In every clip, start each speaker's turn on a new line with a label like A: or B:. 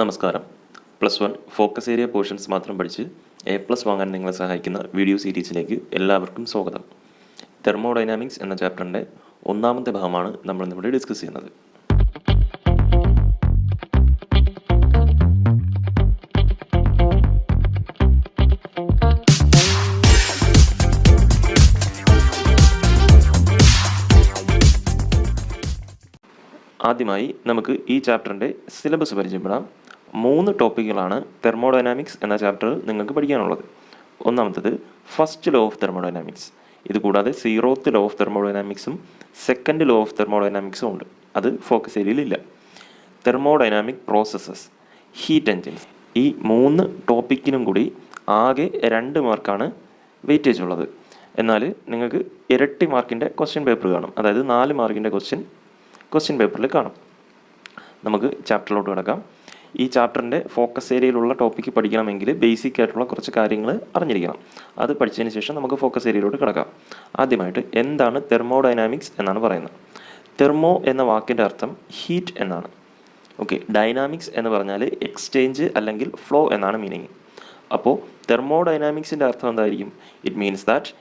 A: നമസ്കാരം. +1 focus area portions മാത്രം പഠിച്ച് A+ വാങ്ങാൻ നിങ്ങളെ സഹായിക്കുന്ന വീഡിയോ സീരീസിലേക്ക് എല്ലാവർക്കും സ്വാഗതം. തെർമോഡൈനാമിക്സ് എന്ന ചാപ്റ്ററിൻ്റെ ഒന്നാമത്തെ ഭാഗമാണ് നമ്മൾ ഇന്നിവിടെ ഡിസ്കസ് ചെയ്യുന്നത്. ആദ്യമായി നമുക്ക് ഈ ചാപ്റ്ററിൻ്റെ സിലബസ് പരിചയപ്പെടാം. 3 ടോപ്പിക്കുകളാണ് തെർമോഡൈനാമിക്സ് എന്ന ചാപ്റ്ററിൽ നിങ്ങൾക്ക് പഠിക്കാനുള്ളത്. ഒന്നാമത്തത് ഫസ്റ്റ് ലോ ഓഫ് തെർമോഡൈനാമിക്സ്. ഇതുകൂടാതെ 0th ലോ ഓഫ് തെർമോഡൈനാമിക്സും 2nd ലോ ഓഫ് തെർമോഡൈനാമിക്സും ഉണ്ട്. അത് ഫോക്കസ് ഏരിയയിലില്ല. തെർമോഡൈനാമിക് പ്രോസസ്സസ്, ഹീറ്റ് എൻജിൻസ്, ഈ 3 ടോപ്പിക്കിനും കൂടി ആകെ 2 മാർക്കാണ് വെയിറ്റേജ് ഉള്ളത്. എന്നാൽ നിങ്ങൾക്ക് ഇരട്ടി മാർക്കിൻ്റെ ക്വസ്റ്റ്യൻ പേപ്പർ കാണും. അതായത് 4 മാർക്കിൻ്റെ ക്വസ്റ്റ്യൻ പേപ്പറിൽ കാണും. നമുക്ക് ചാപ്റ്ററിലോട്ട് കിടക്കാം. ഈ ചാപ്റ്ററിൻ്റെ ഫോക്കസ് ഏരിയയിലുള്ള ടോപ്പിക്ക് പഠിക്കണമെങ്കിൽ ബേസിക് ആയിട്ടുള്ള കുറച്ച് കാര്യങ്ങൾ അറിഞ്ഞിരിക്കണം. അത് പഠിച്ചതിന് ശേഷം നമുക്ക് ഫോക്കസ് ഏരിയയിലോട്ട് കിടക്കാം. ആദ്യമായിട്ട് എന്താണ് തെർമോഡൈനാമിക്സ് എന്നാണ് പറയുന്നത്. തെർമോ എന്ന വാക്കിൻ്റെ അർത്ഥം ഹീറ്റ് എന്നാണ്. ഓക്കെ, ഡൈനാമിക്സ് എന്ന് പറഞ്ഞാൽ എക്സ്ചേഞ്ച് അല്ലെങ്കിൽ ഫ്ലോ എന്നാണ് മീനിങ്. അപ്പോൾ തെർമോഡൈനാമിക്സിൻ്റെ അർത്ഥം എന്തായിരിക്കും? It means that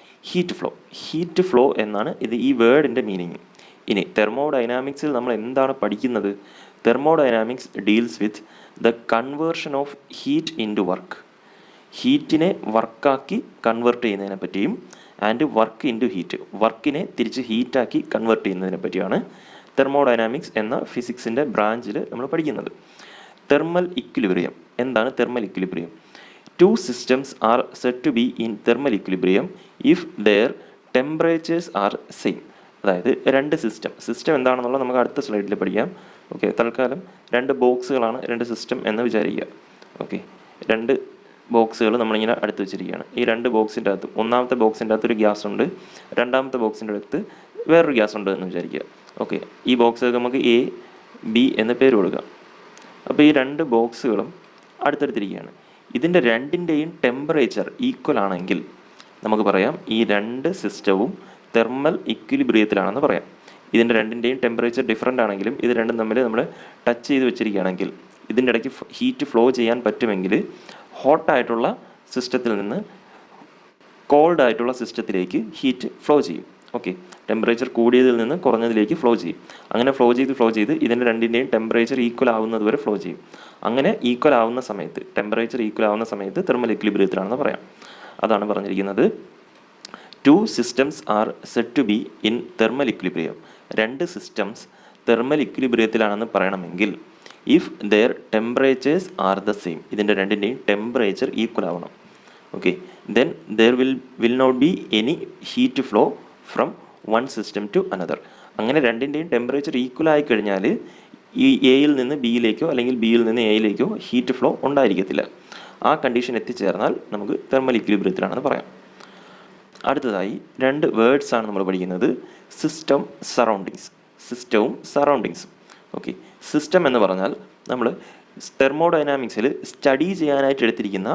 A: heat flow എന്നാണ് ഈ വേർഡിൻ്റെ മീനിങ്. ഇനി തെർമോഡൈനാമിക്സിൽ നമ്മൾ എന്താണ് പഠിക്കുന്നത്? Thermodynamics deals with the conversion of heat into work. ഹീറ്റിനെ വർക്കാക്കി കൺവേർട്ട് ചെയ്യുന്നതിനെ പറ്റിയും and work into heat, വർക്കിനെ തിരിച്ച് ഹീറ്റാക്കി കൺവേർട്ട് ചെയ്യുന്നതിനെ പറ്റിയാണ് തെർമോഡൈനാമിക്സ് എന്ന ഫിസിക്സിൻ്റെ ബ്രാഞ്ചിൽ നമ്മൾ പഠിക്കുന്നത്. Thermal equilibrium. എന്താണ് thermal equilibrium? 2 systems are said to be in thermal equilibrium if their temperatures are same. അതായത് 2 സിസ്റ്റം എന്താണെന്നുള്ളത് നമുക്ക് അടുത്ത സ്ലൈഡിൽ പഠിക്കാം. ഓക്കെ, തൽക്കാലം 2 ബോക്സുകളാണ് 2 സിസ്റ്റം എന്ന് വിചാരിക്കുക. ഓക്കെ, 2 ബോക്സുകൾ നമ്മളിങ്ങനെ അടുത്ത് വെച്ചിരിക്കുകയാണ്. ഈ 2 ബോക്സിൻ്റെ അകത്ത് ഒന്നാമത്തെ ബോക്സിൻ്റെ അകത്ത് ഒരു ഗ്യാസ് ഉണ്ട്, രണ്ടാമത്തെ ബോക്സിൻ്റെ അടുത്ത് വേറൊരു ഗ്യാസ് ഉണ്ട് എന്ന് വിചാരിക്കുക. ഓക്കെ, ഈ ബോക്സ് നമുക്ക് A, B എന്ന് പേര് കൊടുക്കാം. അപ്പോൾ ഈ 2 ബോക്സുകളും അടുത്തടുത്തിരിക്കുകയാണ്. ഇതിൻ്റെ രണ്ടിൻ്റെയും ടെമ്പറേച്ചർ ഈക്വൽ ആണെങ്കിൽ നമുക്ക് പറയാം ഈ 2 സിസ്റ്റവും തെർമൽ ഇക്വിലിബ്രിയത്തിലാണെന്ന് പറയാം. ഇതിൻ്റെ രണ്ടിൻ്റെയും ടെമ്പറേച്ചർ ഡിഫറൻ്റ് ആണെങ്കിലും ഇത് രണ്ടും തമ്മിൽ നമ്മൾ ടച്ച് ചെയ്ത് വെച്ചിരിക്കുകയാണെങ്കിൽ ഇതിൻ്റെ ഇടയ്ക്ക് ഹീറ്റ് ഫ്ലോ ചെയ്യാൻ പറ്റുമെങ്കിൽ ഹോട്ടായിട്ടുള്ള സിസ്റ്റത്തിൽ നിന്ന് കോൾഡ് ആയിട്ടുള്ള സിസ്റ്റത്തിലേക്ക് ഹീറ്റ് ഫ്ലോ ചെയ്യും. ഓക്കെ, ടെമ്പറേച്ചർ കൂടിയതിൽ നിന്ന് കുറഞ്ഞതിലേക്ക് ഫ്ലോ ചെയ്യും. അങ്ങനെ ഫ്ലോ ചെയ്ത് ഇതിൻ്റെ രണ്ടിൻ്റെയും ടെമ്പറേച്ചർ ഈക്വൽ ആവുന്നത് വരെ ഫ്ലോ ചെയ്യും. അങ്ങനെ ടെമ്പറേച്ചർ ഈക്വൽ ആവുന്ന സമയത്ത് തെർമൽ ഇക്വിലിബ്രിയത്തിലാണെന്ന് പറയാം. അതാണ് പറഞ്ഞിരിക്കുന്നത്. 2 systems are said to be in thermal equilibrium. 2 systems thermal ഇക്വിലിബ്രിയത്തിലാണെന്ന് പറയണമെങ്കിൽ if their temperatures are the same, ഇതിൻ്റെ രണ്ടിൻ്റെയും ടെമ്പറേച്ചർ ഈക്വൽ ആവണം. Okay, then there will not be any heat flow from one system to another. അങ്ങനെ രണ്ടിൻ്റെയും temperature equal ആയി കഴിഞ്ഞാൽ ഈ എയിൽ നിന്ന് ബിയിലേക്കോ അല്ലെങ്കിൽ ബിയിൽ നിന്ന് എയിലേക്കോ ഹീറ്റ് ഫ്ലോ ഉണ്ടായിരിക്കത്തില്ല. ആ കണ്ടീഷൻ എത്തിച്ചേർന്നാൽ നമുക്ക് തെർമൽ ഇക്വിലിബ്രിയത്തിലാണെന്ന് പറയാം. അടുത്തതായി 2 വേർഡ്സ് ആണ് നമ്മൾ പഠിക്കുന്നത്. സിസ്റ്റവും സറൗണ്ടിങ്സും. ഓക്കെ, സിസ്റ്റം എന്ന് പറഞ്ഞാൽ നമ്മൾ തെർമോഡൈനാമിക്സിൽ സ്റ്റഡി ചെയ്യാനായിട്ട് എടുത്തിരിക്കുന്ന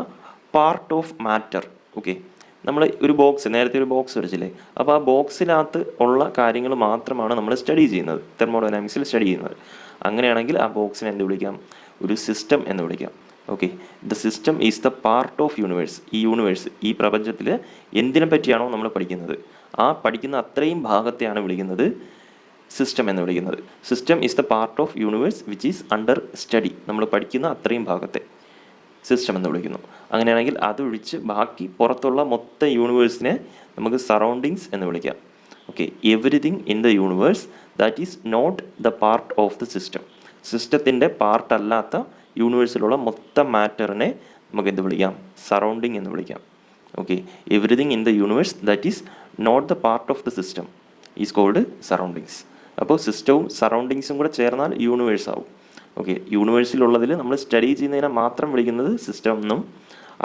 A: പാർട്ട് ഓഫ് മാറ്റർ. ഓക്കെ, നമ്മൾ നേരത്തെ ഒരു ബോക്സ് വരച്ചില്ലേ, അപ്പോൾ ആ ബോക്സിനകത്ത് ഉള്ള കാര്യങ്ങൾ മാത്രമാണ് നമ്മൾ തെർമോഡൈനാമിക്സിൽ സ്റ്റഡി ചെയ്യുന്നത്. അങ്ങനെയാണെങ്കിൽ ആ ബോക്സിനെ എന്ത് വിളിക്കാം? ഒരു സിസ്റ്റം എന്ന് വിളിക്കാം. Okay, the system is the part of universe. ഈ പ്രപഞ്ചത്തിൽ എന്തിനെ പറ്റിയാണോ നമ്മൾ പഠിക്കുന്നത് ആ പഠിക്കുന്ന അത്രയും ഭാഗത്തെയാണ് വിളിക്കുന്നത് സിസ്റ്റം എന്ന് വിളിക്കുന്നത്. System is the part of universe which is under study. നമ്മൾ പഠിക്കുന്ന അത്രയും ഭാഗത്തെ സിസ്റ്റം എന്ന് വിളിക്കുന്നു. അങ്ങനെയാണെങ്കിൽ അതൊഴിച്ച് ബാക്കി പുറത്തുള്ള മൊത്തം യൂണിവേഴ്സിനെ നമുക്ക് സറൗണ്ടിങ്സ് എന്ന് വിളിക്കാം. Okay, everything in the universe that is not the part of the system. സിസ്റ്റത്തിൻ്റെ പാർട്ടല്ലാത്ത യൂണിവേഴ്സിലുള്ള മൊത്തം മാറ്ററിനെ നമുക്ക് എന്ത് വിളിക്കാം? സറൗണ്ടിങ് എന്ന് വിളിക്കാം. Okay, everything in the universe that is not the part of the system is called surroundings. അപ്പോൾ സിസ്റ്റവും സറൗണ്ടിങ്സും കൂടെ ചേർന്നാൽ യൂണിവേഴ്സ് ആവും. ഓക്കെ, യൂണിവേഴ്സിലുള്ളതിൽ നമ്മൾ സ്റ്റഡി ചെയ്യുന്നതിനെ മാത്രം വിളിക്കുന്നത് സിസ്റ്റം എന്നും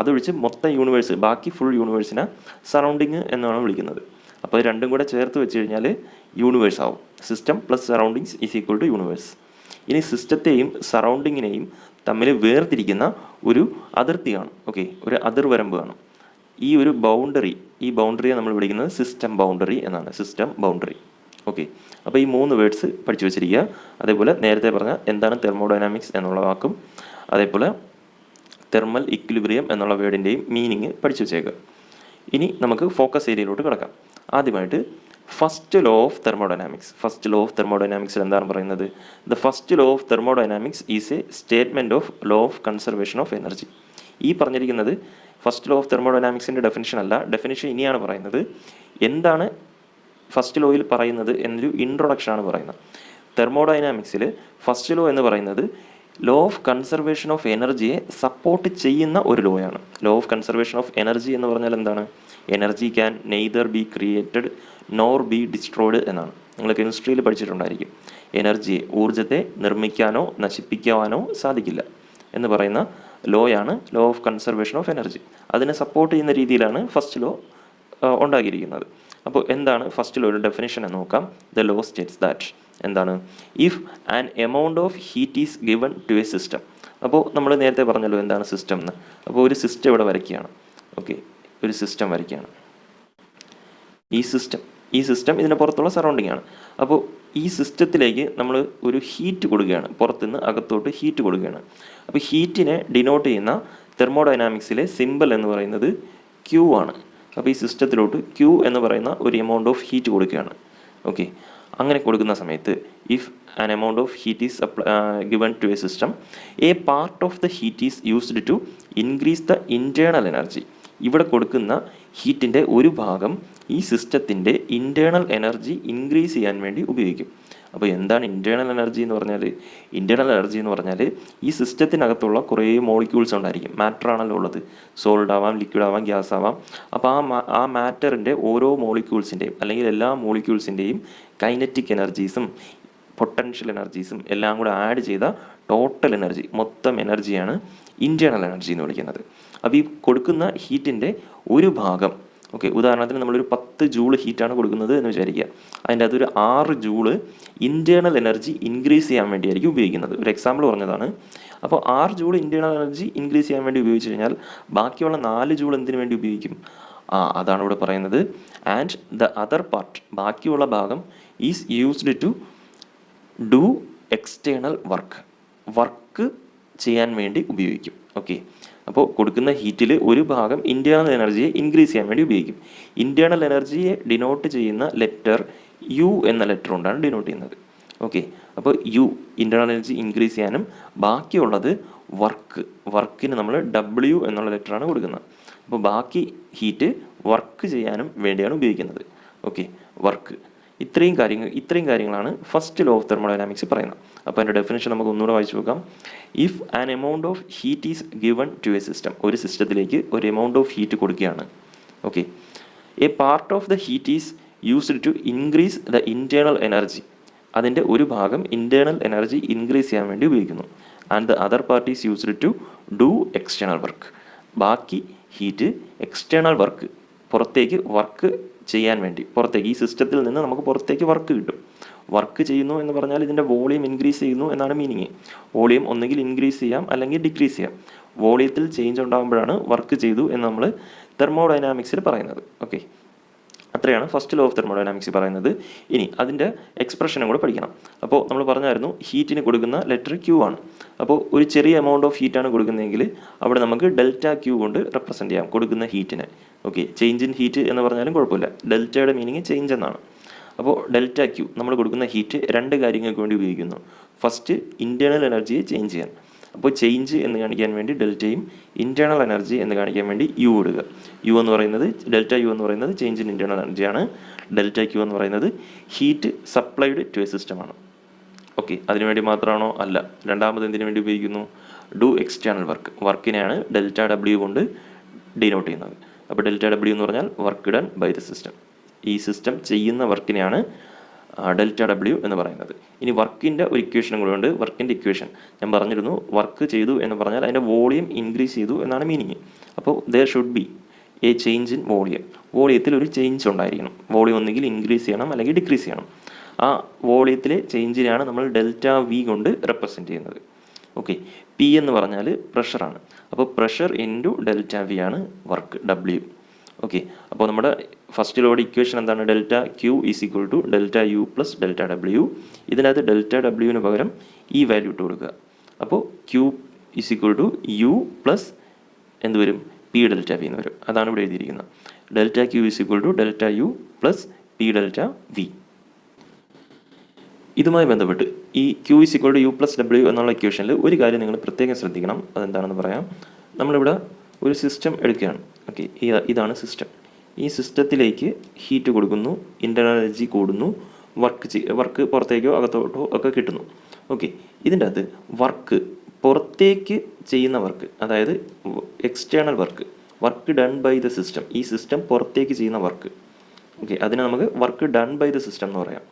A: അതൊഴിച്ച് മൊത്തം യൂണിവേഴ്സ് ബാക്കി ഫുൾ യൂണിവേഴ്സിനെ സറൗണ്ടിങ് എന്നാണ് വിളിക്കുന്നത്. അപ്പോൾ രണ്ടും കൂടെ ചേർത്ത് വെച്ച് കഴിഞ്ഞാൽ യൂണിവേഴ്സ് ആവും. System plus surroundings is equal to universe. ഇനി സിസ്റ്റത്തെയും സറൗണ്ടിങ്ങിനെയും തമ്മിൽ വേർതിരിക്കുന്ന ഒരു അതിർത്തി കാണും. ഓക്കെ, ഒരു അതിർവരമ്പ് കാണും. ഈ ബൗണ്ടറിയെ നമ്മൾ വിളിക്കുന്നത് സിസ്റ്റം ബൗണ്ടറി എന്നാണ്. ഓക്കെ, അപ്പോൾ ഈ 3 വേർഡ്സ് പഠിച്ചു വെച്ചിരിക്കുക. അതേപോലെ നേരത്തെ പറഞ്ഞ എന്താണ് തെർമോഡൈനാമിക്സ് എന്നുള്ള വാക്കും അതേപോലെ തെർമൽ ഇക്വിലിബ്രിയം എന്നുള്ള വേർഡിൻ്റെയും മീനിങ് പഠിച്ചു വെച്ചേക്കുക. ഇനി നമുക്ക് ഫോക്കസ് ഏരിയയിലോട്ട് കിടക്കാം. ആദ്യമായിട്ട് first law of thermodynamics. First law of തെർമോഡൈനാമിക്സിൽ എന്താണ് പറയുന്നത്? The first law of thermodynamics is a statement of law of conservation of energy. ഈ പറഞ്ഞിരിക്കുന്നത് ഫസ്റ്റ് ലോ ഓഫ് തെർമോഡൈനാമിക്സിൻ്റെ ഡെഫിനിഷൻ അല്ല. ഡെഫിനിഷൻ ഇനിയാണ് പറയുന്നത്. എന്താണ് ഫസ്റ്റ് ലോയിൽ പറയുന്നത് എന്നൊരു ഇൻട്രൊഡക്ഷനാണ് പറയുന്നത്. തെർമോഡൈനാമിക്സിൽ ഫസ്റ്റ് ലോ എന്ന് പറയുന്നത് ലോ ഓഫ് കൺസർവേഷൻ ഓഫ് എനർജിയെ സപ്പോർട്ട് ചെയ്യുന്ന ഒരു ലോയാണ്. Law of conservation of energy എന്ന് പറഞ്ഞാൽ എന്താണ്? Energy can neither be created nor be destroyed എന്നാണ്. നിങ്ങൾ കെമിസ്ട്രിയിൽ പഠിച്ചിട്ടുണ്ടായിരിക്കും. എനർജിയെ, ഊർജ്ജത്തെ നിർമ്മിക്കാനോ നശിപ്പിക്കാനോ സാധിക്കില്ല എന്ന് പറയുന്ന ലോയാണ് law of conservation of energy. അതിനെ സപ്പോർട്ട് ചെയ്യുന്ന രീതിയിലാണ് ഫസ്റ്റ് ലോ ഉണ്ടാക്കിയിരിക്കുന്നത്. അപ്പോൾ എന്താണ് ഫസ്റ്റ് ലോയുടെ ഡെഫിനിഷൻ എന്ന് നോക്കാം. ദ ലോ സ്റ്റേറ്റ്സ് ദാറ്റ് എന്താണ്? If an amount of heat is given to a system. അപ്പോൾ നമ്മൾ നേരത്തെ പറഞ്ഞല്ലോ എന്താണ് സിസ്റ്റം എന്ന്. അപ്പോൾ ഒരു സിസ്റ്റം ഇവിടെ വരയ്ക്കുകയാണ്. ഓക്കെ, ഒരു സിസ്റ്റം വരയ്ക്കുകയാണ്. ഈ സിസ്റ്റം ഇതിന് പുറത്തുള്ള സറൗണ്ടിങ് ആണ്. അപ്പോൾ ഈ സിസ്റ്റത്തിലേക്ക് നമ്മൾ ഒരു ഹീറ്റ് കൊടുക്കുകയാണ്. പുറത്തുനിന്ന് അകത്തോട്ട് ഹീറ്റ് കൊടുക്കുകയാണ്. അപ്പോൾ ഹീറ്റിനെ ഡിനോട്ട് ചെയ്യുന്ന തെർമോഡൈനാമിക്സിലെ സിമ്പിൾ എന്ന് പറയുന്നത് ക്യൂ ആണ്. അപ്പോൾ ഈ സിസ്റ്റത്തിലോട്ട് ക്യൂ എന്ന് പറയുന്ന ഒരു എമൗണ്ട് ഓഫ് ഹീറ്റ് കൊടുക്കുകയാണ്. ഓക്കെ, അങ്ങനെ കൊടുക്കുന്ന സമയത്ത് if an amount of heat is given to a system, a part of the heat is used to increase the internal energy. ഇവിടെ കൊടുക്കുന്ന ഹീറ്റിൻ്റെ ഒരു ഭാഗം ഈ സിസ്റ്റത്തിൻ്റെ ഇൻറ്റേർണൽ എനർജി ഇൻക്രീസ് ചെയ്യാൻ വേണ്ടി ഉപയോഗിക്കും. അപ്പോൾ എന്താണ് ഇൻറ്റേർണൽ എനർജി എന്ന് പറഞ്ഞാൽ? ഇൻറ്റേർണൽ എനർജി എന്ന് പറഞ്ഞാൽ ഈ സിസ്റ്റത്തിനകത്തുള്ള കുറേ മോളിക്യൂൾസ് ഉണ്ടായിരിക്കും. മാറ്റർ ആണല്ലോ ഉള്ളത്. സോളിഡ് ആവാം, ലിക്വിഡ് ആവാം, ഗ്യാസ് ആവാം. അപ്പോൾ ആ മാറ്ററിൻ്റെ ഓരോ മോളിക്യൂൾസിൻ്റെയും അല്ലെങ്കിൽ എല്ലാ മോളിക്യൂൾസിൻ്റെയും കൈനറ്റിക് എനർജീസും പൊട്ടൻഷ്യൽ എനർജീസും എല്ലാം കൂടെ ആഡ് ചെയ്ത ടോട്ടൽ എനർജി, മൊത്തം എനർജിയാണ് ഇൻറ്റേർണൽ എനർജി എന്ന് വിളിക്കുന്നത്. അപ്പോൾ ഈ കൊടുക്കുന്ന ഹീറ്റിൻ്റെ ഒരു ഭാഗം, ഓക്കെ, ഉദാഹരണത്തിന് നമ്മളൊരു 10 ജൂള് ഹീറ്റാണ് കൊടുക്കുന്നത് എന്ന് വിചാരിക്കുക. അതിൻ്റെ അതൊരു 6 ജൂള് ഇൻറ്റേർണൽ എനർജി ഇൻക്രീസ് ചെയ്യാൻ വേണ്ടിയായിരിക്കും ഉപയോഗിക്കുന്നത്. ഒരു എക്സാമ്പിൾ പറഞ്ഞതാണ്. അപ്പോൾ 6 ജൂള് ഇൻറ്റേർണൽ എനർജി ഇൻക്രീസ് ചെയ്യാൻ വേണ്ടി ഉപയോഗിച്ച് കഴിഞ്ഞാൽ ബാക്കിയുള്ള 4 ജൂൾ എന്തിനു വേണ്ടി ഉപയോഗിക്കും? അതാണ് ഇവിടെ പറയുന്നത്. ആൻഡ് ദ അതർ പാർട്ട്, ബാക്കിയുള്ള ഭാഗം is used to do external work ചെയ്യാൻ വേണ്ടി ഉപയോഗിക്കും. ഓക്കെ, അപ്പോൾ കൊടുക്കുന്ന ഹീറ്റിൽ ഒരു ഭാഗം ഇൻറ്റേർണൽ എനർജിയെ ഇൻക്രീസ് ചെയ്യാൻ വേണ്ടി ഉപയോഗിക്കും. ഇൻറ്റേർണൽ എനർജിയെ ഡിനോട്ട് ചെയ്യുന്ന ലെറ്റർ യു എന്ന ലെറ്റർ കൊണ്ടാണ് ഡിനോട്ട് ചെയ്യുന്നത്. ഓക്കെ, അപ്പോൾ യു ഇൻറ്റേർണൽ എനർജി ഇൻക്രീസ് ചെയ്യാനും ബാക്കിയുള്ളത് വർക്കിന് നമ്മൾ ഡബ്ല്യു എന്നുള്ള ലെറ്ററാണ് കൊടുക്കുന്നത്. അപ്പോൾ ബാക്കി ഹീറ്റ് വർക്ക് ചെയ്യാനും വേണ്ടിയാണ് ഉപയോഗിക്കുന്നത്. Okay, work. ഇത്രയും കാര്യങ്ങളാണ് ഫസ്റ്റ് ലോ ഓഫ് തെർമോഡൈനാമിക്സ് പറയുന്നത്. അപ്പോൾ അതിൻ്റെ ഡെഫിനേഷൻ നമുക്ക് ഒന്നുകൂടെ വായിച്ചു നോക്കാം. If an amount of heat is given to a system, ഒരു സിസ്റ്റത്തിലേക്ക് ഒരു എമൗണ്ട് ഓഫ് ഹീറ്റ് കൊടുക്കുകയാണ്. Okay, a part of the heat is used to increase the internal energy, അതിൻ്റെ ഒരു ഭാഗം ഇൻറ്റേർണൽ എനർജി ഇൻക്രീസ് ചെയ്യാൻ വേണ്ടി ഉപയോഗിക്കുന്നു. And the other part is used to do external work, ബാക്കി ഹീറ്റ് എക്സ്റ്റേണൽ വർക്ക്, പുറത്തേക്ക് work ചെയ്യാൻ വേണ്ടി, പുറത്തേക്ക് ഈ സിസ്റ്റത്തിൽ നിന്ന് നമുക്ക് പുറത്തേക്ക് വർക്ക് കിട്ടും. വർക്ക് ചെയ്യുന്നു എന്ന് പറഞ്ഞാൽ ഇതിൻ്റെ വോളിയം ഇൻക്രീസ് ചെയ്യുന്നു എന്നാണ് മീനിങ്. വോളിയം ഒന്നുകിൽ ഇൻക്രീസ് ചെയ്യാം അല്ലെങ്കിൽ ഡിക്രീസ് ചെയ്യാം. വോളിയത്തിൽ ചേഞ്ച് ഉണ്ടാകുമ്പോഴാണ് വർക്ക് ചെയ്തു എന്ന് നമ്മൾ തെർമോഡൈനാമിക്സിൽ പറയുന്നത്. ഓക്കെ, അത്രയാണ് ഫസ്റ്റ് ലോ ഓഫ് തെർമോഡൈനാമിക്സ് പറയുന്നത്. ഇനി അതിൻ്റെ എക്സ്പ്രഷനും കൂടെ പഠിക്കണം. അപ്പോൾ നമ്മൾ പറഞ്ഞായിരുന്നു ഹീറ്റിന് കൊടുക്കുന്ന ലെറ്റർ ക്യൂ ആണ്. അപ്പോൾ ഒരു ചെറിയ എമൗണ്ട് ഓഫ് ഹീറ്റാണ് കൊടുക്കുന്നതെങ്കിൽ അവിടെ നമുക്ക് ഡെൽറ്റ ക്യൂ കൊണ്ട് റെപ്രസെൻറ്റ് ചെയ്യാം കൊടുക്കുന്ന ഹീറ്റിനെ. ഓക്കെ, ചേഞ്ച് ഇൻ ഹീറ്റ് എന്ന് പറഞ്ഞാലും കുഴപ്പമില്ല. ഡെൽറ്റയുടെ മീനിങ് ചേഞ്ച് എന്നാണ്. അപ്പോൾ ഡെൽറ്റ ക്യൂ നമ്മൾ കൊടുക്കുന്ന ഹീറ്റ് 2 കാര്യങ്ങൾക്ക് വേണ്ടി ഉപയോഗിക്കുന്നു. ഫസ്റ്റ്, ഇൻറ്റേർണൽ എനർജിയെ ചേഞ്ച് ചെയ്യാൻ. അപ്പോൾ ചേഞ്ച് എന്ന് കാണിക്കാൻ വേണ്ടി ഡെൽറ്റയും ഇൻറ്റേർണൽ എനർജി എന്ന് കാണിക്കാൻ വേണ്ടി യു കൊടുക്കുക. ഡെൽറ്റ യു എന്ന് പറയുന്നത് ചേഞ്ച് ഇൻ ഇൻറ്റേർണൽ എനർജിയാണ്. ഡെൽറ്റ ക്യൂ എന്ന് പറയുന്നത് ഹീറ്റ് സപ്ലൈഡ് ടു എ സിസ്റ്റമാണ്. ഓക്കെ, അതിനുവേണ്ടി മാത്രമാണോ? അല്ല. രണ്ടാമത് എന്തിനു വേണ്ടി ഉപയോഗിക്കുന്നു? ഡു എക്സ്റ്റേണൽ വർക്കിനെയാണ് ഡെൽറ്റ ഡബ്ല്യു കൊണ്ട് ഡിനോട്ട് ചെയ്യുന്നത്. അപ്പോൾ ഡെൽറ്റ ഡബ്ല്യു എന്ന് പറഞ്ഞാൽ work done by the system. ഈ സിസ്റ്റം ചെയ്യുന്ന വർക്കിനെയാണ് ഡെൽറ്റ ഡബ്ല്യു എന്ന് പറയുന്നത്. ഇനി വർക്കിൻ്റെ ഒരു ഇക്വേഷനും കൂടെ ഉണ്ട്. വർക്കിൻ്റെ ഇക്വേഷൻ ഞാൻ പറഞ്ഞിരുന്നു. വർക്ക് ചെയ്തു എന്ന് പറഞ്ഞാൽ അതിൻ്റെ വോളിയം ഇൻക്രീസ് ചെയ്തു എന്നാണ് മീനിങ്. അപ്പോൾ there should be A change in വോളിയത്തിൽ ഒരു ചേഞ്ച് ഉണ്ടായിരിക്കണം. വോളിയം ഒന്നുകിൽ ഇൻക്രീസ് ചെയ്യണം അല്ലെങ്കിൽ ഡിക്രീസ് ചെയ്യണം. ആ വോളിയത്തിലെ ചേഞ്ചിനെയാണ് നമ്മൾ ഡെൽറ്റ വി കൊണ്ട് റെപ്രസെൻറ്റ് ചെയ്യുന്നത്. ഓക്കെ, പി എന്ന് പറഞ്ഞാൽ പ്രഷറാണ്. അപ്പോൾ പ്രഷർ ഇൻറ്റു ഡെൽറ്റ വി ആണ് വർക്ക് ഡബ്ല്യു. ഓക്കെ, അപ്പോൾ നമ്മുടെ ഫസ്റ്റ് ലോയുടെ ഇക്വേഷൻ എന്താണ്? Delta Q is equal to delta u plus delta ഡബ്ല്യു. ഇതിനകത്ത് ഡെൽറ്റ ഡബ്ല്യുവിന് പകരം ഈ വാല്യൂ ഇട്ട് കൊടുക്കുക. അപ്പോൾ q is equal to u plus എന്ത് വരും, പി ഡെൽറ്റ വി എന്ന് വരും. അതാണ് ഇവിടെ എഴുതിയിരിക്കുന്നത്. Delta Q is equal to delta u plus p delta v. ഇതുമായി ബന്ധപ്പെട്ട് ഈ q is equal to u plus ഡബ്ല്യു എന്നുള്ള ഇക്വേഷനിൽ ഒരു കാര്യം നിങ്ങൾ പ്രത്യേകം ശ്രദ്ധിക്കണം. അതെന്താണെന്ന് പറയാം. നമ്മളിവിടെ ഒരു സിസ്റ്റം എടുക്കുകയാണ്. ഓക്കെ, ഇതാണ് സിസ്റ്റം. ഈ സിസ്റ്റത്തിലേക്ക് ഹീറ്റ് കൊടുക്കുന്നു, ഇൻറ്റേർണൽ എനർജി കൂടുന്നു, വർക്ക് പുറത്തേക്കോ അകത്തോട്ടോ ഒക്കെ കിട്ടുന്നു. ഓക്കെ, ഇതിൻ്റെ അകത്ത് വർക്ക് പുറത്തേക്ക് ചെയ്യുന്ന വർക്ക്, അതായത് external work done by the system, ഈ സിസ്റ്റം പുറത്തേക്ക് ചെയ്യുന്ന വർക്ക്. ഓക്കെ, അതിനെ നമുക്ക് work done by the system എന്ന് പറയാം.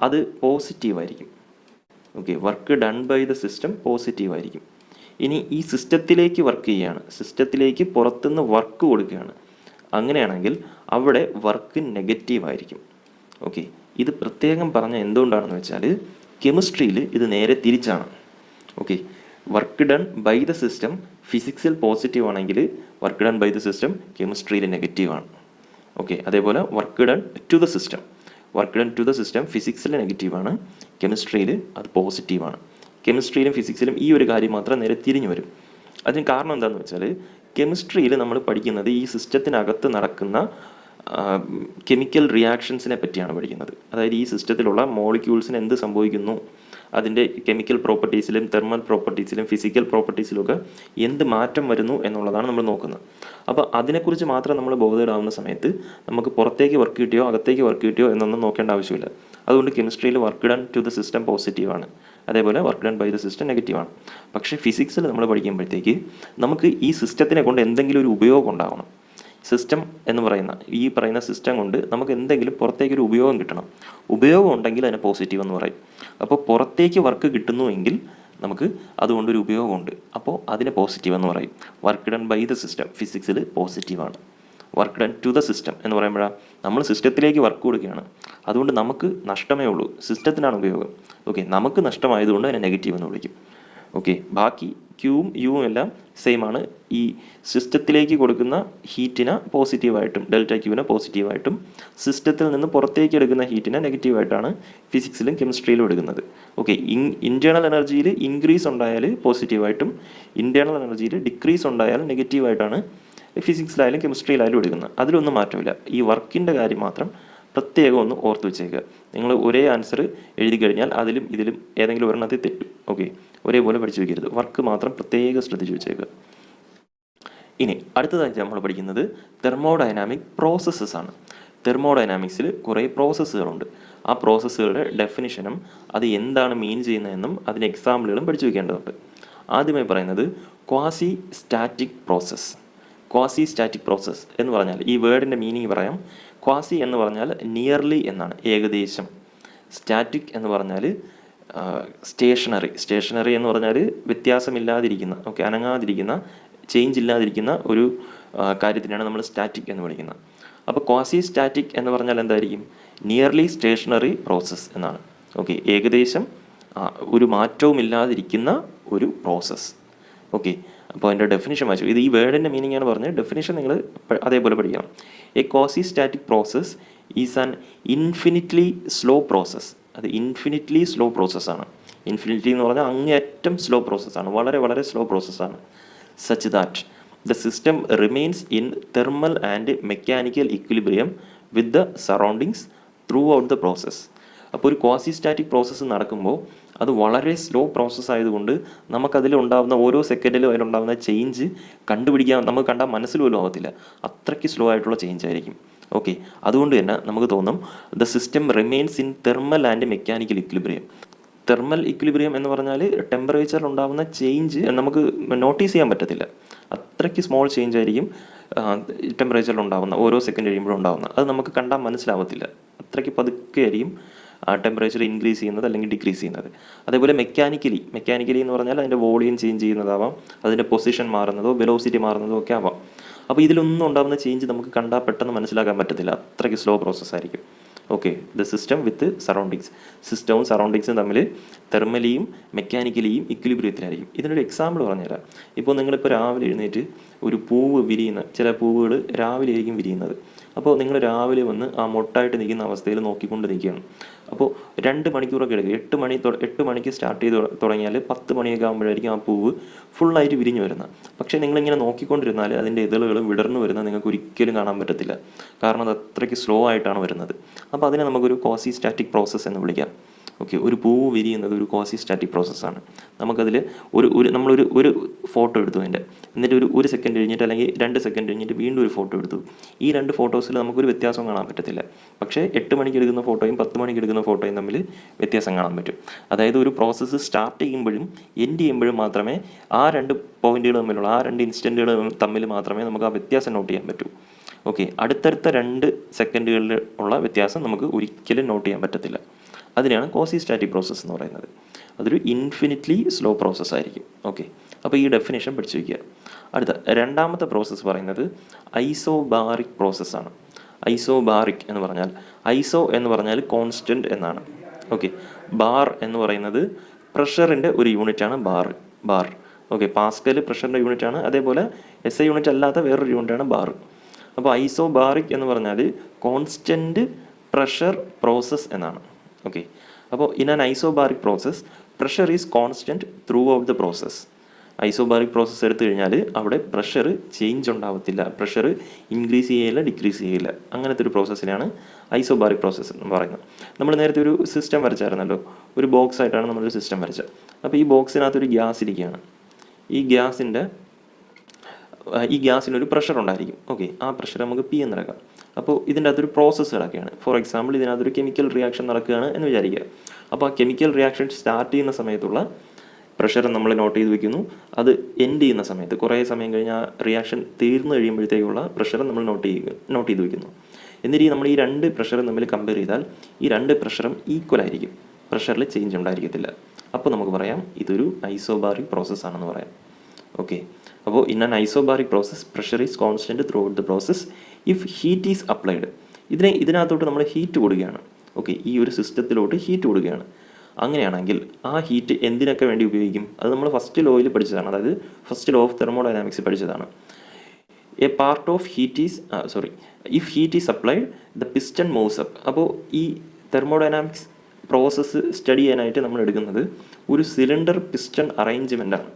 A: അത് പോസിറ്റീവായിരിക്കും. Okay, work done by the system പോസിറ്റീവായിരിക്കും. ഇനി ഈ സിസ്റ്റത്തിലേക്ക് വർക്ക് ചെയ്യുകയാണ്, സിസ്റ്റത്തിലേക്ക് പുറത്തുനിന്ന് വർക്ക് കൊടുക്കുകയാണ്, അങ്ങനെയാണെങ്കിൽ അവിടെ വർക്ക് നെഗറ്റീവായിരിക്കും. ഓക്കെ, ഇത് പ്രത്യേകം പറഞ്ഞ എന്തുകൊണ്ടാണെന്ന് വെച്ചാൽ കെമിസ്ട്രിയിൽ ഇത് നേരെ തിരിച്ചാണ്. Okay, work done by the system ഫിസിക്സിൽ പോസിറ്റീവ് ആണെങ്കിൽ work done by the system കെമിസ്ട്രിയിൽ നെഗറ്റീവാണ്. ഓക്കെ, അതേപോലെ work done to the system ഫിസിക്സിൽ നെഗറ്റീവാണ്, കെമിസ്ട്രിയിൽ അത് പോസിറ്റീവാണ്. കെമിസ്ട്രിയിലും ഫിസിക്സിലും ഈ ഒരു കാര്യം മാത്രം നേരെ തിരിഞ്ഞു വരും. അതിന് കാരണം എന്താണെന്ന് വെച്ചാൽ കെമിസ്ട്രിയിൽ നമ്മൾ പഠിക്കുന്നത് ഈ സിസ്റ്റത്തിനകത്ത് നടക്കുന്ന കെമിക്കൽ റിയാക്ഷൻസിനെ പറ്റിയാണ് പഠിക്കുന്നത്. അതായത് ഈ സിസ്റ്റത്തിലുള്ള മോളിക്യൂൾസിന് എന്ത് സംഭവിക്കുന്നു, അതിൻ്റെ കെമിക്കൽ പ്രോപ്പർട്ടീസിലും തെർമൽ പ്രോപ്പർട്ടീസിലും ഫിസിക്കൽ പ്രോപ്പർട്ടീസിലുമൊക്കെ എന്ത് മാറ്റം വരുന്നു എന്നുള്ളതാണ് നമ്മൾ നോക്കുന്നത്. അപ്പോൾ അതിനെക്കുറിച്ച് മാത്രം നമ്മൾ ബോധേഡാവുന്ന സമയത്ത് നമുക്ക് പുറത്തേക്ക് വർക്ക് കിട്ടിയോ അകത്തേക്ക് വർക്ക് കിട്ടിയോ എന്നൊന്നും നോക്കേണ്ട ആവശ്യമില്ല. അതുകൊണ്ട് കെമിസ്ട്രിയിൽ work done to the system പോസിറ്റീവാണ്, അതേപോലെ work done by the system നെഗറ്റീവാണ്. പക്ഷേ ഫിസിക്സിൽ നമ്മൾ പഠിക്കുമ്പോഴത്തേക്ക് നമുക്ക് ഈ സിസ്റ്റത്തിനെ കൊണ്ട് എന്തെങ്കിലും ഒരു ഉപയോഗം ഉണ്ടാവണം. സിസ്റ്റം എന്ന് പറയുന്ന സിസ്റ്റം കൊണ്ട് നമുക്ക് എന്തെങ്കിലും പുറത്തേക്കൊരു ഉപയോഗം കിട്ടണം. ഉപയോഗം ഉണ്ടെങ്കിൽ അതിനെ പോസിറ്റീവ് എന്ന് പറയും. അപ്പോൾ പുറത്തേക്ക് വർക്ക് കിട്ടുന്നുവെങ്കിൽ നമുക്ക് അതുകൊണ്ടൊരു ഉപയോഗമുണ്ട്, അപ്പോൾ അതിനെ പോസിറ്റീവ് എന്ന് പറയും. Work done by the system ഫിസിക്സിൽ പോസിറ്റീവാണ്. Work done to the system എന്ന് പറയുമ്പോഴാണ് നമ്മൾ സിസ്റ്റത്തിലേക്ക് വർക്ക് കൊടുക്കുകയാണ്, അതുകൊണ്ട് നമുക്ക് നഷ്ടമേ ഉള്ളൂ, സിസ്റ്റത്തിനാണ് ഉപയോഗം. ഓക്കെ, നമുക്ക് നഷ്ടമായതുകൊണ്ട് അതിനെ നെഗറ്റീവ് എന്ന് വിളിക്കും. ഓക്കെ, ബാക്കി ക്യൂവും യുവും എല്ലാം സെയിം ആണ്. ഈ സിസ്റ്റത്തിലേക്ക് കൊടുക്കുന്ന ഹീറ്റിനെ പോസിറ്റീവായിട്ടും ഡെൽറ്റ ക്യൂവിനെ പോസിറ്റീവായിട്ടും സിസ്റ്റത്തിൽ നിന്ന് പുറത്തേക്ക് എടുക്കുന്ന ഹീറ്റിനെ നെഗറ്റീവായിട്ടാണ് ഫിസിക്സിലും കെമിസ്ട്രിയിലും എടുക്കുന്നത്. ഓക്കെ, ഇൻറ്റേർണൽ എനർജിയിൽ ഇൻക്രീസ് ഉണ്ടായാൽ പോസിറ്റീവായിട്ടും ഇൻറ്റേർണൽ എനർജിയിൽ ഡിക്രീസ് ഉണ്ടായാൽ നെഗറ്റീവായിട്ടാണ് ഫിസിക്സിലായാലും കെമിസ്ട്രിയിലായാലും എടുക്കുന്നത്. അതിലൊന്നും മാറ്റമില്ല. ഈ വർക്കിൻ്റെ കാര്യം മാത്രം പ്രത്യേകം ഒന്ന് ഓർത്ത് വെച്ചേക്കുക. നിങ്ങൾ ഒരേ ആൻസർ എഴുതി കഴിഞ്ഞാൽ അതിലും ഇതിലും ഏതെങ്കിലും ഒരെണ്ണത്തിൽ തെറ്റും. ഓക്കെ, ഒരേപോലെ പഠിച്ചു വയ്ക്കരുത്. വർക്ക് മാത്രം പ്രത്യേകം ശ്രദ്ധിച്ചു വെച്ചേക്കുക. ഇനി അടുത്തതായിട്ട് നമ്മൾ പഠിക്കുന്നത് തെർമോഡൈനാമിക് പ്രോസസ്സസ് ആണ്. തെർമോഡൈനാമിക്സിൽ കുറേ പ്രോസസ്സുകളുണ്ട്. ആ പ്രോസസ്സുകളുടെ ഡെഫിനിഷനും അത് എന്താണ് മീൻ ചെയ്യുന്നതെന്നും അതിന് എക്സാമ്പിളുകളും പഠിച്ചു വയ്ക്കേണ്ടതുണ്ട്. ആദ്യമായി പറയുന്നത് quasi static process. Quasi static process എന്ന് പറഞ്ഞാൽ ഈ വേർഡിൻ്റെ മീനിങ് പറയാം. ക്വാസി എന്ന് പറഞ്ഞാൽ നിയർലി എന്നാണ്, ഏകദേശം. സ്റ്റാറ്റിക് എന്ന് പറഞ്ഞാൽ സ്റ്റേഷനറി എന്ന് പറഞ്ഞാൽ വ്യത്യാസമില്ലാതിരിക്കുന്ന, ഓക്കെ, അനങ്ങാതിരിക്കുന്ന, ചേഞ്ച് ഇല്ലാതിരിക്കുന്ന ഒരു കാര്യത്തിനാണ് നമ്മൾ സ്റ്റാറ്റിക് എന്ന് വിളിക്കുന്നത്. അപ്പോൾ ക്വാസി സ്റ്റാറ്റിക് എന്ന് പറഞ്ഞാൽ എന്തായിരിക്കും? നിയർലി സ്റ്റേഷനറി പ്രോസസ്സ് എന്നാണ്. ഓക്കെ, ഏകദേശം ഒരു മാറ്റവും ഇല്ലാതിരിക്കുന്ന ഒരു പ്രോസസ്സ്. ഓക്കെ, അപ്പോൾ അതിൻ്റെ ഡെഫിനിഷൻ വായിച്ചു. ഇത് ഈ വേർഡിൻ്റെ മീനിങ് ആണ് പറഞ്ഞത്. ഡെഫിനിഷൻ നിങ്ങൾ അതേപോലെ പഠിക്കണം. A quasi static process is an infinitely slow process. അത് ഇൻഫിനിറ്റ്ലി സ്ലോ പ്രോസസ്സാണ്. ഇൻഫിനിറ്റി എന്ന് പറഞ്ഞാൽ അങ്ങേയറ്റം സ്ലോ പ്രോസസ്സാണ്, വളരെ വളരെ സ്ലോ പ്രോസസ്സാണ്. Such that the system remains in thermal and mechanical equilibrium with the surroundings through out the process. അപ്പോൾ ഒരു ക്വാസി സ്റ്റാറ്റിക് പ്രോസസ്സ് നടക്കുമ്പോൾ അത് വളരെ സ്ലോ പ്രോസസ്സ് ആയതുകൊണ്ട് നമുക്കതിലുണ്ടാകുന്ന ഓരോ സെക്കൻഡിലും അതിലുണ്ടാകുന്ന ചേഞ്ച് കണ്ടുപിടിക്കാൻ നമുക്ക് കണ്ടാൽ മനസ്സിൽ പോലും ആവത്തില്ല. അത്രയ്ക്ക് സ്ലോ ആയിട്ടുള്ള ചേഞ്ച് ആയിരിക്കും. ഓക്കെ, അതുകൊണ്ട് തന്നെ നമുക്ക് തോന്നും the system remains in thermal and mechanical equilibrium. Thermal equilibrium എന്ന് പറഞ്ഞാൽ ടെമ്പറേച്ചറിൽ ഉണ്ടാകുന്ന ചേഞ്ച് നമുക്ക് നോട്ടീസ് ചെയ്യാൻ പറ്റത്തില്ല. അത്രയ്ക്ക് സ്മോൾ ചേഞ്ച് ആയിരിക്കും ടെമ്പറേച്ചറിൽ ഉണ്ടാകുന്ന, ഓരോ സെക്കൻഡ് കഴിയുമ്പോഴും ഉണ്ടാകുന്ന. അത് നമുക്ക് കണ്ടാൽ മനസ്സിലാവത്തില്ല. അത്രയ്ക്ക് പതുക്കെ ആയിരിക്കും ടെമ്പറേച്ചർ ഇൻക്രീസ് ചെയ്യുന്നത് അല്ലെങ്കിൽ ഡിക്രീസ് ചെയ്യുന്നത്. അതേപോലെ മെക്കാനിക്കലി എന്ന് പറഞ്ഞാൽ അതിൻ്റെ വോളിയം ചേഞ്ച് ചെയ്യുന്നതാവാം, അതിൻ്റെ പൊസിഷൻ മാറുന്നതോ വെലോസിറ്റി മാറുന്നതോ ഒക്കെ ആവാം. അപ്പോൾ ഇതിലൊന്നും ഉണ്ടാകുന്ന ചേഞ്ച് നമുക്ക് കണ്ടാൽ പെട്ടെന്ന് മനസ്സിലാക്കാൻ പറ്റത്തില്ല. അത്രയ്ക്ക് സ്ലോ പ്രോസസ്സായിരിക്കും. Okay, the system with surroundings. സിസ്റ്റവും സറൗണ്ടിങ്സും തമ്മിൽ തെർമലിയും മെക്കാനിക്കലിയും ഇക്വിലിബ്രിയത്തിലായിരിക്കും. ഇതിനൊരു എക്സാമ്പിൾ പറഞ്ഞുതരാം. ഇപ്പോൾ നിങ്ങളിപ്പോൾ രാവിലെ എഴുന്നേറ്റ് ഒരു പൂവ് വിരിയുന്ന, ചില പൂവുകൾ രാവിലെ ആയിരിക്കും വിരിയുന്നത്. അപ്പോൾ നിങ്ങൾ രാവിലെ വന്ന് ആ മൊട്ടായിട്ട് നിൽക്കുന്ന അവസ്ഥയിൽ നോക്കിക്കൊണ്ട് നിൽക്കുകയാണ്. അപ്പോൾ 2 മണിക്കൂറൊക്കെ എടുക്കും. 8 മണിക്ക് സ്റ്റാർട്ട് ചെയ്ത് തുടങ്ങിയാൽ 10 മണിയൊക്കെ ആകുമ്പോഴായിരിക്കും ആ പൂവ് ഫുള്ളായിട്ട് വിരിഞ്ഞ് വരുന്നത്. പക്ഷേ നിങ്ങളിങ്ങനെ നോക്കിക്കൊണ്ടിരുന്നാൽ അതിൻ്റെ ഇതളുകൾ വിടർന്നു വരുന്നത് നിങ്ങൾക്ക് ഒരിക്കലും കാണാൻ പറ്റത്തില്ല. കാരണം അത് അത്രയ്ക്ക് സ്ലോ ആയിട്ടാണ് വരുന്നത്. അപ്പോൾ അതിനെ നമുക്കൊരു ക്വാസി സ്റ്റാറ്റിക് പ്രോസസ്സ് എന്ന് വിളിക്കാം. ഓക്കെ, ഒരു പൂവ് വിരിയുന്നത് ഒരു ക്വാസി സ്റ്റാറ്റിക് പ്രോസസ്സാണ്. നമുക്കതിൽ നമ്മളൊരു ഫോട്ടോ എടുത്തു അതിൻ്റെ, എന്നിട്ട് ഒരു സെക്കൻഡ് കഴിഞ്ഞിട്ട് അല്ലെങ്കിൽ 2 സെക്കൻഡ് കഴിഞ്ഞിട്ട് വീണ്ടും ഒരു ഫോട്ടോ എടുത്തു. ഈ 2 ഫോട്ടോസിൽ നമുക്കൊരു വ്യത്യാസം കാണാൻ പറ്റത്തില്ല. പക്ഷേ 8 മണിക്ക് എടുക്കുന്ന ഫോട്ടോയും 10 മണിക്ക് എടുക്കുന്ന ഫോട്ടോയും തമ്മിൽ വ്യത്യാസം കാണാൻ പറ്റും. അതായത് ഒരു പ്രോസസ്സ് സ്റ്റാർട്ട് ചെയ്യുമ്പോഴും എൻഡ് ചെയ്യുമ്പോഴും മാത്രമേ ആ 2 പോയിന്റുകൾ തമ്മിലുള്ള ആ 2 ഇൻസ്റ്റൻറ്റുകൾ തമ്മിൽ മാത്രമേ നമുക്ക് ആ വ്യത്യാസം നോട്ട് ചെയ്യാൻ പറ്റൂ. ഓക്കെ, അടുത്തടുത്ത 2 സെക്കൻഡുകളിൽ ഉള്ള വ്യത്യാസം നമുക്ക് ഒരിക്കലും നോട്ട് ചെയ്യാൻ പറ്റത്തില്ല. അതിനെയാണ് ക്വാസി സ്റ്റാറ്റിക് പ്രോസസ്സ് എന്ന് പറയുന്നത്. അതൊരു ഇൻഫിനിറ്റ്ലി സ്ലോ പ്രോസസ്സ് ആയിരിക്കും. ഓക്കെ, അപ്പോൾ ഈ ഡെഫിനേഷൻ പഠിച്ചു വയ്ക്കുക. അടുത്ത രണ്ടാമത്തെ പ്രോസസ്സ് പറയുന്നത് ഐസോബാറിക് പ്രോസസ്സാണ്. ഐസോബാറിക് എന്ന് പറഞ്ഞാൽ, ഐസോ എന്ന് പറഞ്ഞാൽ കോൺസ്റ്റൻറ്റ് എന്നാണ്. ഓക്കെ, ബാർ എന്ന് പറയുന്നത് പ്രഷറിൻ്റെ ഒരു യൂണിറ്റാണ് ബാർ. ഓക്കെ, പാസ്കൽ പ്രഷറിൻ്റെ യൂണിറ്റാണ്. അതേപോലെ SI യൂണിറ്റ് അല്ലാത്ത വേറൊരു യൂണിറ്റാണ് ബാർ. അപ്പോൾ ഐസോബാറിക് എന്ന് പറഞ്ഞാൽ കോൺസ്റ്റൻറ്റ് പ്രഷർ പ്രോസസ്സ് എന്നാണ്. ഓക്കെ, അപ്പോൾ in an isobaric process pressure is constant through out process. Isobaric process എടുത്തു കഴിഞ്ഞാൽ അവിടെ പ്രഷർ ചേഞ്ച് ഉണ്ടാവത്തില്ല, പ്രഷർ ഇൻക്രീസ് ചെയ്യില്ല, ഡിക്രീസ് ചെയ്യില്ല. അങ്ങനത്തെ ഒരു പ്രോസസ്സിനാണ് ഐസോബാറിക് പ്രോസസ്സ് എന്ന് പറയുന്നത്. നമ്മൾ നേരത്തെ ഒരു സിസ്റ്റം വരച്ചായിരുന്നല്ലോ, ഒരു ബോക്സ് ആയിട്ടാണ് നമ്മളൊരു സിസ്റ്റം വരച്ചത്. അപ്പോൾ ഈ ബോക്സിനകത്തൊരു ഗ്യാസ് ഇരിക്കുകയാണ്. ഈ ഗ്യാസിനൊരു പ്രഷർ ഉണ്ടായിരിക്കും. ഓക്കെ, ആ പ്രഷർ നമുക്ക് P എന്ന് നടക്കാം. അപ്പോൾ ഇതിൻ്റെ അകത്തൊരു പ്രോസസ്സ് നടക്കുകയാണ്. ഫോർ എക്സാമ്പിൾ, ഇതിനകത്തൊരു കെമിക്കൽ റിയാക്ഷൻ നടക്കുകയാണ് എന്ന് വിചാരിക്കുക. അപ്പോൾ ആ കെമിക്കൽ റിയാക്ഷൻ സ്റ്റാർട്ട് ചെയ്യുന്ന സമയത്തുള്ള പ്രഷർ നമ്മൾ നോട്ട് ചെയ്ത് വയ്ക്കുന്നു. അത് എൻഡ് ചെയ്യുന്ന സമയത്ത് കുറേ സമയം കഴിഞ്ഞ് ആ റിയാക്ഷൻ തീർന്നു കഴിയുമ്പോഴത്തേക്കുള്ള പ്രഷർ നമ്മൾ നോട്ട് ചെയ്ത് വയ്ക്കുന്നു. എന്നിട്ട് നമ്മൾ ഈ 2 പ്രഷറും തമ്മിൽ കമ്പയർ ചെയ്താൽ ഈ 2 പ്രഷറും ഈക്വൽ ആയിരിക്കും, പ്രഷറിൽ ചേഞ്ച് ഉണ്ടായിരിക്കത്തില്ല. അപ്പോൾ നമുക്ക് പറയാം ഇതൊരു ഐസോബാറിക് പ്രോസസ്സ് ആണെന്ന് പറയാം. ഓക്കെ, അപ്പോൾ in an isobaric process pressure is constant through out process if heat is applied. ഇതിനകത്തോട്ട് നമ്മൾ ഹീറ്റ് കൊടുക്കുകയാണ്. ഓക്കെ, ഈ ഒരു സിസ്റ്റത്തിലോട്ട് ഹീറ്റ് കൊടുക്കുകയാണ്. അങ്ങനെയാണെങ്കിൽ ആ ഹീറ്റ് എന്തിനൊക്കെ വേണ്ടി ഉപയോഗിക്കും? അത് നമ്മൾ ഫസ്റ്റ് ലോയിൽ പഠിച്ചതാണ്, അതായത് ഫസ്റ്റ് ലോ ഓഫ് തെർമോഡൈനാമിക്സ് പഠിച്ചതാണ്. A part of heat is if heat is applied the piston moves up. അപ്പോൾ ഈ തെർമോഡൈനാമിക്സ് പ്രോസസ്സ് സ്റ്റഡി ചെയ്യാനായിട്ട് നമ്മൾ എടുക്കുന്നത് ഒരു സിലിണ്ടർ പിസ്റ്റൺ അറേഞ്ച്മെൻ്റാണ്.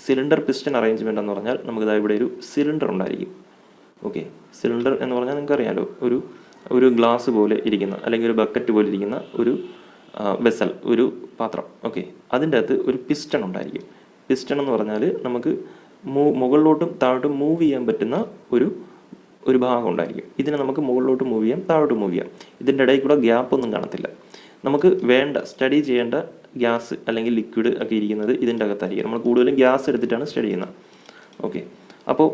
A: സിലിണ്ടർ പിസ്റ്റൺ അറേഞ്ച്മെൻ്റ് എന്ന് പറഞ്ഞാൽ നമുക്കിതാ ഇവിടെ ഒരു സിലിണ്ടർ ഉണ്ടായിരിക്കും. ഓക്കെ, സിലിണ്ടർ എന്ന് പറഞ്ഞാൽ നിങ്ങൾക്ക് അറിയാമല്ലോ, ഒരു ഗ്ലാസ് പോലെ ഇരിക്കുന്ന അല്ലെങ്കിൽ ഒരു ബക്കറ്റ് പോലെ ഇരിക്കുന്ന ഒരു വെസൽ, ഒരു പാത്രം. ഓക്കെ, അതിൻ്റെ അകത്ത് ഒരു പിസ്റ്റൺ ഉണ്ടായിരിക്കും. പിസ്റ്റൺ എന്ന് പറഞ്ഞാൽ നമുക്ക് മുകളിലോട്ടും താഴോട്ടും മൂവ് ചെയ്യാൻ പറ്റുന്ന ഒരു ഭാഗം ഉണ്ടായിരിക്കും. ഇതിനെ നമുക്ക് മുകളിലോട്ട് മൂവ് ചെയ്യാം, താഴോട്ട് മൂവ് ചെയ്യാം. ഇതിൻ്റെ ഇടയിൽ കൂടെ ഗ്യാപ്പൊന്നും കാണത്തില്ല. നമുക്ക് സ്റ്റഡി ചെയ്യേണ്ട ഗ്യാസ് അല്ലെങ്കിൽ ലിക്വിഡ് ഒക്കെ ഇരിക്കുന്നത് ഇതിൻ്റെ അകത്തായിരിക്കും. നമ്മൾ കൂടുതലും ഗ്യാസ് എടുത്തിട്ടാണ് സ്റ്റഡി ചെയ്യുന്നത്. ഓക്കെ, അപ്പോൾ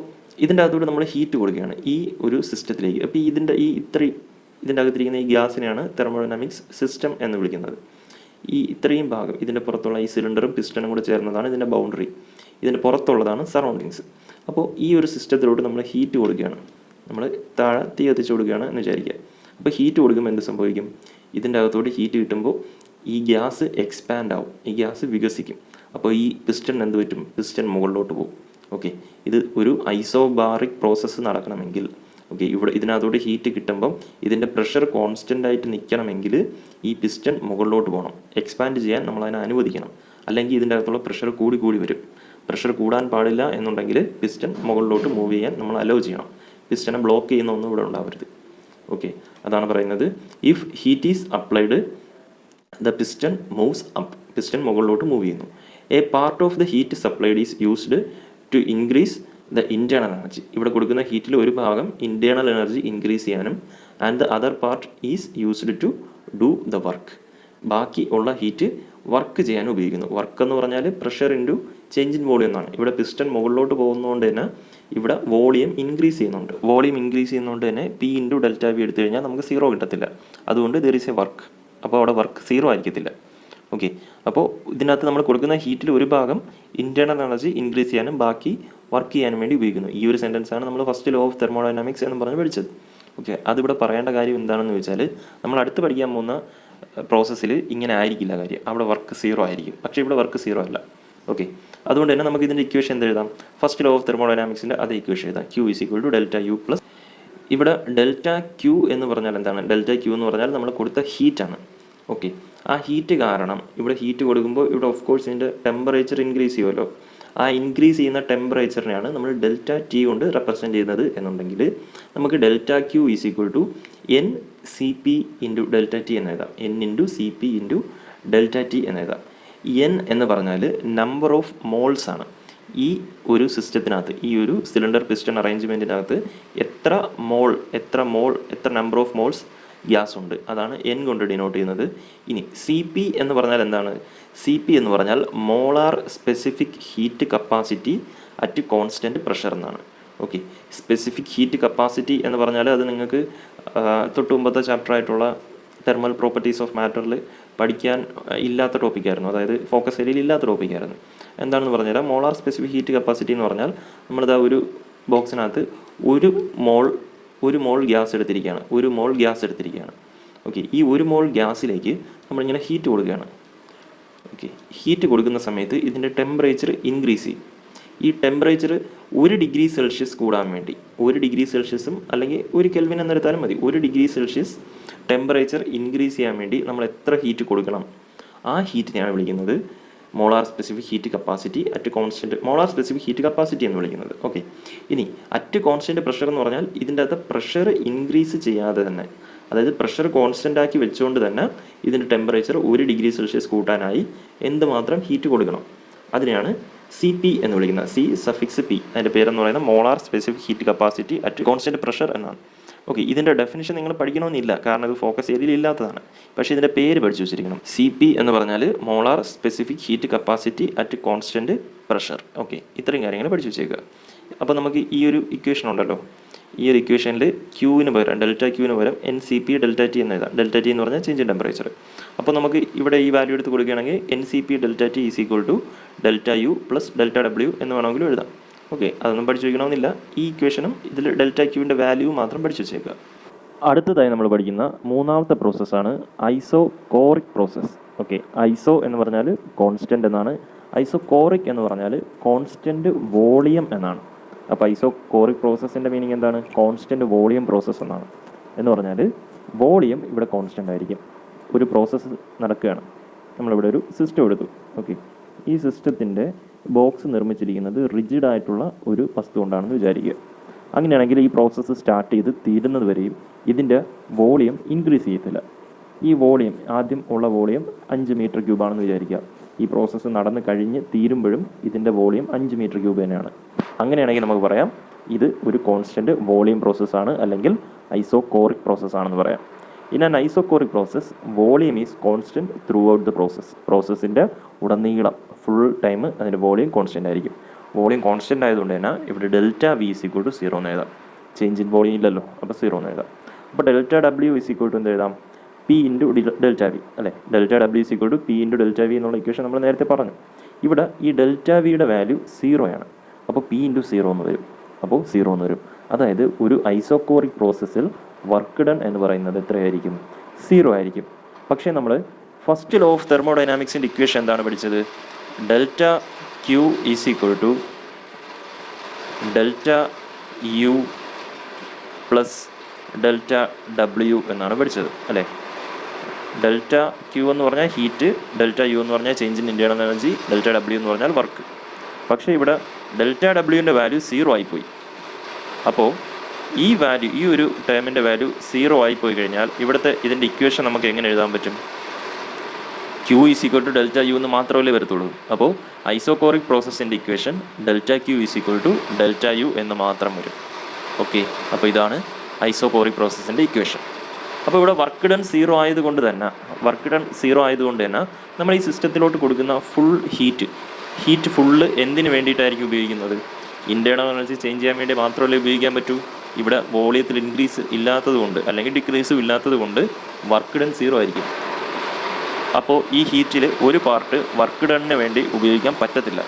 A: ഇതിൻ്റെ അകത്തോട്ട് നമ്മൾ ഹീറ്റ് കൊടുക്കുകയാണ് ഈ ഒരു സിസ്റ്റത്തിലേക്ക്. അപ്പോൾ ഇതിൻ്റെ അകത്തിരിക്കുന്ന ഈ ഗ്യാസിനെയാണ് തെർമോഡൈനാമിക്സ് സിസ്റ്റം എന്ന് വിളിക്കുന്നത്. ഇത്രയും ഭാഗം, ഇതിൻ്റെ പുറത്തുള്ള ഈ സിലിണ്ടറും പിസ്റ്റണും കൂടെ ചേർന്നതാണ് ഇതിൻ്റെ ബൗണ്ടറി. ഇതിൻ്റെ പുറത്തുള്ളതാണ് സറൗണ്ടിങ്സ്. അപ്പോൾ ഈ ഒരു സിസ്റ്റത്തിലോട്ട് നമ്മൾ ഹീറ്റ് കൊടുക്കുകയാണ്. നമ്മൾ താഴെ തീ കത്തിച്ച് കൊടുക്കുകയാണ് എന്ന് വിചാരിക്കുക. അപ്പോൾ ഹീറ്റ് കൊടുക്കുമ്പോൾ എന്ത് സംഭവിക്കും? ഇതിൻ്റെ അകത്തോട്ട് ഹീറ്റ് കിട്ടുമ്പോൾ ഈ ഗ്യാസ് എക്സ്പാൻഡ് ആവും, ഈ ഗ്യാസ് വികസിക്കും. അപ്പോൾ ഈ പിസ്റ്റൺ എന്ത് പറ്റും? പിസ്റ്റൺ മുകളിലോട്ട് പോകും. ഓക്കെ, ഇത് ഒരു ഐസോബാറിക് പ്രോസസ്സ് നടക്കണമെങ്കിൽ, ഓക്കെ, ഇതിനകത്തോട്ട് ഹീറ്റ് കിട്ടുമ്പം ഇതിൻ്റെ പ്രഷർ കോൺസ്റ്റൻ്റ് ആയിട്ട് നിൽക്കണമെങ്കിൽ ഈ പിസ്റ്റൺ മുകളിലോട്ട് പോകണം, എക്സ്പാൻഡ് ചെയ്യാൻ നമ്മൾ അതിനെ അനുവദിക്കണം. അല്ലെങ്കിൽ ഇതിൻ്റെ അകത്തുള്ള പ്രഷർ കൂടി വരും. പ്രഷർ കൂടാൻ പാടില്ല എന്നുണ്ടെങ്കിൽ പിസ്റ്റൺ മുകളിലോട്ട് മൂവ് ചെയ്യാൻ നമ്മൾ അലോ ചെയ്യണം. പിസ്റ്റനെ ബ്ലോക്ക് ചെയ്യുന്ന ഒന്നും ഇവിടെ ഉണ്ടാവരുത്. ഓക്കെ, അതാണ് പറയുന്നത് if heat is applied the piston moves up. Piston മുകളിലോട്ട് മൂവ് ചെയ്യുന്നു. A part of the heat supplied is used to increase the internal energy. ഇവിടെ കൊടുക്കുന്ന ഹീറ്റിൽ ഒരു ഭാഗം ഇൻറ്റേർണൽ എനർജി ഇൻക്രീസ് ചെയ്യാനും and the other part is used to do the work. ബാക്കി ഉള്ള ഹീറ്റ് വർക്ക് ചെയ്യാൻ ഉപയോഗിക്കുന്നു. വർക്ക് എന്ന് പറഞ്ഞാൽ pressure into change in volume എന്നാണ്. ഇവിടെ പിസ്റ്റൺ മുകളിലോട്ട് പോകുന്നതുകൊണ്ട് തന്നെ ഇവിടെ വോളിയം ഇൻക്രീസ് ചെയ്യുന്നുണ്ട്. വോളിയം ഇൻക്രീസ് ചെയ്യുന്നതുകൊണ്ട് തന്നെ P ഇൻറ്റു ഡെൽറ്റ V എടുത്തു കഴിഞ്ഞാൽ നമുക്ക് 0 കിട്ടത്തില്ല. അതുകൊണ്ട് ദർ ഈസ് എ വർക്ക്. അപ്പോൾ അവിടെ വർക്ക് 0 ആയിരിക്കത്തില്ല. ഓക്കെ, അപ്പോൾ ഇതിനകത്ത് നമ്മൾ കൊടുക്കുന്ന ഹീറ്റിൽ ഒരു ഭാഗം ഇൻറ്റേർണൽ എനർജി ഇൻക്രീസ് ചെയ്യാനും ബാക്കി വർക്ക് ചെയ്യാനും വേണ്ടി ഉപയോഗിക്കുന്നു. ഈ ഒരു സെൻറ്റൻസാണ് നമ്മൾ ഫസ്റ്റ് ലോ ഓഫ് തെർമോഡൈനാമിക്സ് എന്ന് പറഞ്ഞ് പഠിച്ചത്. ഓക്കെ, അതിവിടെ പറയേണ്ട കാര്യം എന്താണെന്ന് ചോദിച്ചാൽ നമ്മൾ അടുത്ത് പഠിക്കാൻ പോകുന്ന പ്രോസസ്സിൽ ഇങ്ങനെ ആയിരിക്കില്ല കാര്യം. അവിടെ വർക്ക് 0 ആയിരിക്കും, പക്ഷേ ഇവിടെ വർക്ക് 0 അല്ല. ഓക്കെ, അതുകൊണ്ട് തന്നെ നമുക്ക് ഇതിൻ്റെ ഇക്വേഷൻ എന്ത് എഴുതാം? ഫസ്റ്റ് ലോ ഓഫ് തെർമോഡൈനാമിക്സിൻ്റെ അതേ ഇക്വേഷൻ എഴുതാം. Q is equal to delta U plus, ഇവിടെ ഡെൽറ്റ Q എന്ന് പറഞ്ഞാൽ എന്താണ്? ഡെൽറ്റ Q എന്ന് പറഞ്ഞാൽ നമ്മൾ കൊടുത്ത ഹീറ്റാണ്. ഓക്കെ, ആ ഹീറ്റ് കാരണം ഇവിടെ ഹീറ്റ് കൊടുക്കുമ്പോൾ ഇവിടെ ഓഫ് കോഴ്സ് ഇതിൻ്റെ ടെമ്പറേച്ചർ ഇൻക്രീസ് ചെയ്യുമല്ലോ. ആ ഇൻക്രീസ് ചെയ്യുന്ന ടെമ്പറേച്ചറിനെയാണ് നമ്മൾ ഡെൽറ്റ ടി കൊണ്ട് റെപ്രസെൻറ്റ് ചെയ്യുന്നത് എന്നുണ്ടെങ്കിൽ നമുക്ക് delta Q is equal to n c p into delta t എന്ന് എഴുതാം. N into c p into delta t എന്ന് എഴുതാം. എൻ എന്ന് പറഞ്ഞാൽ നമ്പർ ഓഫ് മോൾസ് ആണ്. ഈ ഒരു സിസ്റ്റത്തിനകത്ത്, ഈ ഒരു സിലിണ്ടർ പിസ്റ്റൺ അറേഞ്ച്മെൻറ്റിനകത്ത് എത്ര നമ്പർ ഓഫ് മോൾസ് ഗ്യാസ് ഉണ്ട്, അതാണ് എൻ കൊണ്ട് ഡിനോട്ട് ചെയ്യുന്നത്. ഇനി സി പി എന്ന് പറഞ്ഞാൽ എന്താണ്? സി പി എന്ന് പറഞ്ഞാൽ molar specific heat capacity at constant pressure എന്നാണ്. ഓക്കെ, സ്പെസിഫിക് ഹീറ്റ് കപ്പാസിറ്റി എന്ന് പറഞ്ഞാൽ അത് നിങ്ങൾക്ക് തൊട്ട് മുമ്പത്തെ ചാപ്റ്ററായിട്ടുള്ള തെർമൽ പ്രോപ്പർട്ടീസ് ഓഫ് മാറ്ററിൽ പഠിക്കാൻ ഇല്ലാത്ത ടോപ്പിക്കായിരുന്നു, അതായത് ഫോക്കസ് ഏരിയയിൽ ഇല്ലാത്ത ടോപ്പിക്കായിരുന്നു. എന്താണെന്ന് പറഞ്ഞാൽ മോളാർ സ്പെസിഫിക് ഹീറ്റ് കപ്പാസിറ്റി എന്ന് പറഞ്ഞാൽ നമ്മളിതാ ഒരു ബോക്സിനകത്ത് ഒരു മോൾ ഗ്യാസ് എടുത്തിരിക്കുകയാണ്. ഓക്കെ, ഈ ഒരു മോൾ ഗ്യാസിലേക്ക് നമ്മളിങ്ങനെ ഹീറ്റ് കൊടുക്കുകയാണ്. ഓക്കെ, ഹീറ്റ് കൊടുക്കുന്ന സമയത്ത് ഇതിൻ്റെ ടെമ്പറേച്ചർ ഇൻക്രീസ് ചെയ്യും. ഈ ടെമ്പറേച്ചർ 1 ഡിഗ്രി സെൽഷ്യസ് കൂടാൻ വേണ്ടി, 1 ഡിഗ്രി സെൽഷ്യസും അല്ലെങ്കിൽ 1 കെൽവിൻ എന്നെടുത്താലും മതി, 1 ഡിഗ്രി സെൽഷ്യസ് ടെമ്പറേച്ചർ ഇൻക്രീസ് ചെയ്യാൻ വേണ്ടി നമ്മൾ എത്ര ഹീറ്റ് കൊടുക്കണം, ആ ഹീറ്റിനെയാണ് വിളിക്കുന്നത് molar specific heat capacity at constant, molar specific heat capacity എന്ന് വിളിക്കുന്നത്. ഓക്കെ, ഇനി അറ്റ് കോൺസ്റ്റൻറ്റ് പ്രഷർ എന്ന് പറഞ്ഞാൽ ഇതിൻ്റെ അകത്ത് പ്രഷർ ഇൻക്രീസ് ചെയ്യാതെ തന്നെ, അതായത് പ്രഷർ കോൺസ്റ്റൻ്റ് ആക്കി വെച്ചുകൊണ്ട് തന്നെ ഇതിൻ്റെ ടെമ്പറേച്ചർ 1 ഡിഗ്രി സെൽഷ്യസ് കൂട്ടാനായി എന്തുമാത്രം ഹീറ്റ് കൊടുക്കണം, അതിനെയാണ് സി പി എന്ന് വിളിക്കുന്നത്. സി സഫിക്സ് പി, അതിൻ്റെ പേരെന്ന് പറയുന്നത് molar specific heat capacity at constant pressure എന്നാണ്. ഓക്കെ, ഇതിൻ്റെ ഡെഫിനിഷൻ നിങ്ങൾ പഠിക്കണമെന്നില്ല, കാരണം ഇത് ഫോക്കസ് ഏരിയയിൽ ഇല്ലാത്തതാണ്. പക്ഷേ ഇതിൻ്റെ പേര് പഠിച്ചു വെച്ചിരിക്കണം. സി പി എന്ന് പറഞ്ഞാൽ molar specific heat capacity at constant pressure. Okay, ഇത്രയും കാര്യങ്ങൾ പഠിച്ചു വെച്ചേക്കുക. അപ്പോൾ നമുക്ക് ഈ ഒരു ഇക്വേഷൻ ഉണ്ടല്ലോ, ഈ ഒരു ഇക്വേഷനിൽ ക്യൂവിന് പകരം, ഡെൽറ്റ ക്യൂവിന് പകരം N c p delta t എന്ന് എഴുതാം. ഡെൽറ്റ ടി എന്ന് പറഞ്ഞാൽ ചേഞ്ച് ഇൻ ടെമ്പറേച്ചർ. അപ്പോൾ നമുക്ക് ഇവിടെ ഈ വാല്യൂ എടുത്ത് കൊടുക്കുകയാണെങ്കിൽ n c p delta t is equal to delta u plus delta ഡബ്ല്യു എന്ന് വേണമെങ്കിലും എഴുതാം. ഓക്കെ, അതൊന്നും പഠിച്ചു വയ്ക്കണമെന്നില്ല. ഈ ഇക്വേഷനും ഇതിൽ ഡെൽറ്റ ക്യൂവിൻ്റെ വാല്യൂ മാത്രം പഠിച്ചു വെച്ചേക്കുക. അടുത്തതായി നമ്മൾ പഠിക്കുന്ന മൂന്നാമത്തെ പ്രോസസ്സാണ് ഐസോകോറിക് പ്രോസസ്സ്. ഓക്കെ, ഐസോ എന്ന് പറഞ്ഞാൽ കോൺസ്റ്റൻ്റ് എന്നാണ്, ഐസോകോറിക് എന്ന് പറഞ്ഞാൽ കോൺസ്റ്റൻ്റ് വോളിയം എന്നാണ്. അപ്പോൾ ഐസോകോറിക് പ്രോസസ്സിൻ്റെ മീനിങ് എന്താണ്? കോൺസ്റ്റൻ്റ് വോളിയം പ്രോസസ്സ് എന്നാണ്. എന്ന് പറഞ്ഞാൽ വോളിയം ഇവിടെ കോൺസ്റ്റൻ്റ് ആയിരിക്കും. ഒരു പ്രോസസ്സ് നടക്കുകയാണ്, നമ്മളിവിടെ ഒരു സിസ്റ്റം എടുത്തു. ഓക്കെ, ഈ സിസ്റ്റത്തിൻ്റെ ബോക്സ് നിർമ്മിച്ചിരിക്കുന്നത് റിജിഡ് ആയിട്ടുള്ള ഒരു വസ്തു കൊണ്ടാണെന്ന് വിചാരിക്കുക. അങ്ങനെയാണെങ്കിൽ ഈ പ്രോസസ്സ് സ്റ്റാർട്ട് ചെയ്ത് തീരുന്നത് വരെയും ഇതിൻ്റെ വോളിയം ഇൻക്രീസ് ചെയ്യത്തില്ല. ഈ വോളിയം, ആദ്യം ഉള്ള വോളിയം 5 മീറ്റർ ക്യൂബാണെന്ന് വിചാരിക്കുക. ഈ പ്രോസസ്സ് നടന്ന് കഴിഞ്ഞ് തീരുമ്പോഴും ഇതിൻ്റെ വോളിയം 5 മീറ്റർ ക്യൂബ് തന്നെയാണ്. അങ്ങനെയാണെങ്കിൽ നമുക്ക് പറയാം ഇത് ഒരു കോൺസ്റ്റൻറ്റ് വോളിയം പ്രോസസ്സാണ്, അല്ലെങ്കിൽ ഐസോകോറിക് പ്രോസസ്സാണെന്ന് പറയാം. In an isochoric process volume is constant through out പ്രോസസ്. പ്രോസസ്സിൻ്റെ ഉടനീളം ഫുൾ ടൈം അതിൻ്റെ വോളിയം കോൺസ്റ്റൻ്റ് ആയിരിക്കും. വോളിയം കോൺസ്റ്റൻ്റ് ആയതുകൊണ്ട് തന്നെ ഇവിടെ delta V is equal to 0 എന്ന് എഴുതാം. ചേഞ്ച് ഇൻ വോളിയം ഇല്ലല്ലോ, അപ്പോൾ 0 എന്ന് എഴുതാം. അപ്പോൾ ഡെൽറ്റ ഡബ്ല്യു ഈസ് ഈക്വൽ ടു എന്ത് എഴുതാം? പി ഇൻറ്റു ഡെൽറ്റ വി അല്ലേ. ഡെൽറ്റ ഡബ്ല്യു is equal to p into delta v എന്നുള്ള ഇക്വേഷൻ നമ്മൾ നേരത്തെ പറഞ്ഞു. ഇവിടെ ഈ ഡെൽറ്റ വിയുടെ വാല്യൂ 0 ആണ്. അപ്പോൾ പി ഇൻറ്റു 0 എന്ന് വരും. അപ്പോൾ 0 എന്ന് വരും. അതായത് ഒരു ഐസോകോറിക് പ്രോസസ്സിൽ വർക്ക് ഡൺ എന്ന് പറയുന്നത് എത്രയായിരിക്കും? 0 ആയിരിക്കും. പക്ഷേ നമ്മൾ ഫസ്റ്റ് ലോ ഓഫ് തെർമോഡൈനാമിക്സിൻ്റെ ഇക്വേഷൻ എന്താണ് പഠിച്ചത്? Delta Q is equal to delta u plus delta ഡബ്ല്യു എന്നാണ് പഠിച്ചത് അല്ലേ. ഡെൽറ്റ ക്യൂ എന്ന് പറഞ്ഞാൽ ഹീറ്റ്, ഡെൽറ്റ യു എന്ന് പറഞ്ഞാൽ change in internal energy, delta ഡബ്ല്യു എന്ന് പറഞ്ഞാൽ വർക്ക്. പക്ഷേ ഇവിടെ ഡെൽറ്റ ഡബ്ല്യുവിൻ്റെ വാല്യൂ 0 ആയിപ്പോയി. അപ്പോൾ ഈ വാല്യൂ, ഈ ഒരു ടേമിൻ്റെ വാല്യൂ 0 ആയിപ്പോയി കഴിഞ്ഞാൽ ഇവിടുത്തെ ഇതിൻ്റെ ഇക്വേഷൻ നമുക്ക് എങ്ങനെ എഴുതാൻ പറ്റും? Q is equal to delta U എന്ന് മാത്രമല്ലേ വരത്തുള്ളൂ. അപ്പോൾ ഐസോകോറിക് പ്രോസസ്സിൻ്റെ equation delta Q is equal to delta U എന്ന് മാത്രം വരും. ഓക്കെ, അപ്പോൾ ഇതാണ് ഐസോകോറിക് പ്രോസസ്സിൻ്റെ ഇക്വേഷൻ. അപ്പോൾ ഇവിടെ വർക്ക് ഡൺ 0 ആയതുകൊണ്ട് തന്നെ നമ്മൾ ഈ സിസ്റ്റത്തിലോട്ട് കൊടുക്കുന്ന ഫുൾ ഹീറ്റ് ഫുള്ള് എന്തിനു വേണ്ടിയിട്ടായിരിക്കും ഉപയോഗിക്കുന്നത്? ഇൻറ്റേർണൽ എനർജി ചേഞ്ച് ചെയ്യാൻ വേണ്ടി മാത്രമല്ലേ ഉപയോഗിക്കാൻ പറ്റൂ. ഇവിടെ വോളിയത്തിൽ ഇൻക്രീസ് ഇല്ലാത്തത് കൊണ്ട് അല്ലെങ്കിൽ ഡിക്രീസും ഇല്ലാത്തത് കൊണ്ട് വർക്ക് ഡൺ 0 ആയിരിക്കും. അപ്പോൾ ഈ ഹീറ്റിൽ ഒരു പാർട്ട് വർക്ക് ഡണ്ണിന് വേണ്ടി ഉപയോഗിക്കാൻ പറ്റത്തില്ല.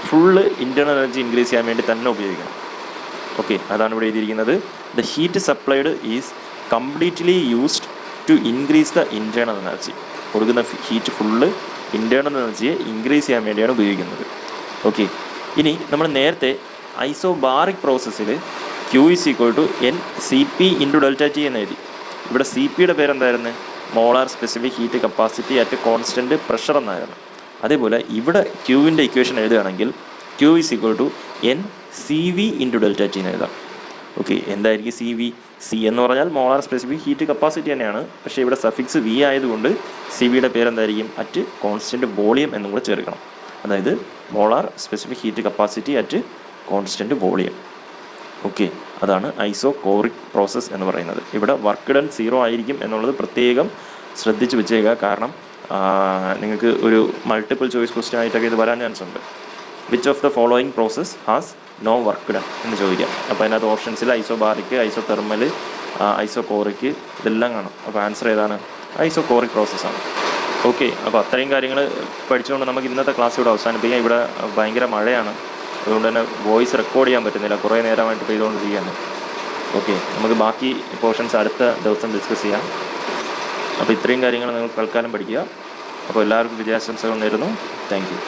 A: ഫുള്ള് ഇൻറ്റേർണൽ എനർജി ഇൻക്രീസ് ചെയ്യാൻ വേണ്ടി തന്നെ ഉപയോഗിക്കണം. ഓക്കെ, അതാണ് ഇവിടെ എഴുതിയിരിക്കുന്നത്. The heat supplied is completely used to increase the internal energy. കൊടുക്കുന്ന ഹീറ്റ് ഫുള്ള് ഇൻറ്റേർണൽ എനർജിയെ ഇൻക്രീസ് ചെയ്യാൻ വേണ്ടിയാണ് ഉപയോഗിക്കുന്നത്. ഓക്കെ, ഇനി നമ്മൾ നേരത്തെ ഐസോബാറിക് പ്രോസസ്സിൽ q is equal to n c p into delta t എന്ന് എഴുതി. ഇവിടെ സി പിയുടെ പേരെന്തായിരുന്നു? Molar specific heat capacity at constant pressure എന്നായിരുന്നു. അതേപോലെ ഇവിടെ ക്യൂവിൻ്റെ ഇക്വേഷൻ എഴുതുകയാണെങ്കിൽ q is equal to n c v into delta t എന്ന് എഴുതാം. ഓക്കെ, എന്തായിരിക്കും സി വി? സി എന്ന് പറഞ്ഞാൽ മോളാർ സ്പെസിഫിക് ഹീറ്റ് കപ്പാസിറ്റി തന്നെയാണ്, പക്ഷേ ഇവിടെ സഫിക്സ് വി ആയതുകൊണ്ട് സി വിയുടെ പേരെന്തായിരിക്കും? അറ്റ് കോൺസ്റ്റൻറ്റ് വോളിയം എന്നും കൂടെ ചേർക്കണം. അതായത് molar specific heat capacity at constant volume. Okay, അതാണ് ഐസോകോറിക് പ്രോസസ്സ് എന്ന് പറയുന്നത്. ഇവിടെ വർക്ക് ഡൺ 0 ആയിരിക്കും എന്നുള്ളത് പ്രത്യേകം ശ്രദ്ധിച്ച് വെച്ചേക്കുക. കാരണം നിങ്ങൾക്ക് ഒരു മൾട്ടിപ്പിൾ ചോയ്സ് ക്വസ്റ്റ്യൻ ആയിട്ടൊക്കെ ഇത് വരാൻ ചാൻസ് ഉണ്ട്. Which of the following process has no work done എന്ന് ചോദിക്കാം. അപ്പോൾ അതിനകത്ത് ഓപ്ഷൻസിൽ ഐസോബാറിക്, ഐസോതെർമൽ, ഐസോകോറിക് ഇതെല്ലാം കാണും. അപ്പോൾ ആൻസർ ഏതാണ്? ഐസോകോറിക് പ്രോസസ്സാണ്. ഓക്കെ, അപ്പോൾ അത്രയും കാര്യങ്ങൾ പഠിച്ചുകൊണ്ട് നമുക്ക് ഇന്നത്തെ ക്ലാസ് ഇവിടെ അവസാനിപ്പിക്കാം. ഇവിടെ ഭയങ്കര മഴയാണ്, അതുകൊണ്ട് തന്നെ വോയിസ് റെക്കോർഡ് ചെയ്യാൻ പറ്റുന്നില്ല, കുറേ നേരമായിട്ട് പെയ്തുകൊണ്ടിരിക്കുകയാണ്. ഓക്കെ, നമുക്ക് ബാക്കി പോർഷൻസ് അടുത്ത ദിവസം ഡിസ്കസ് ചെയ്യാം. അപ്പോൾ ഇത്രയും കാര്യങ്ങൾ നിങ്ങൾ തൽക്കാലം പഠിക്കുക. അപ്പോൾ എല്ലാവർക്കും വിജയാശംസകൾ നേരുന്നു. Thank you.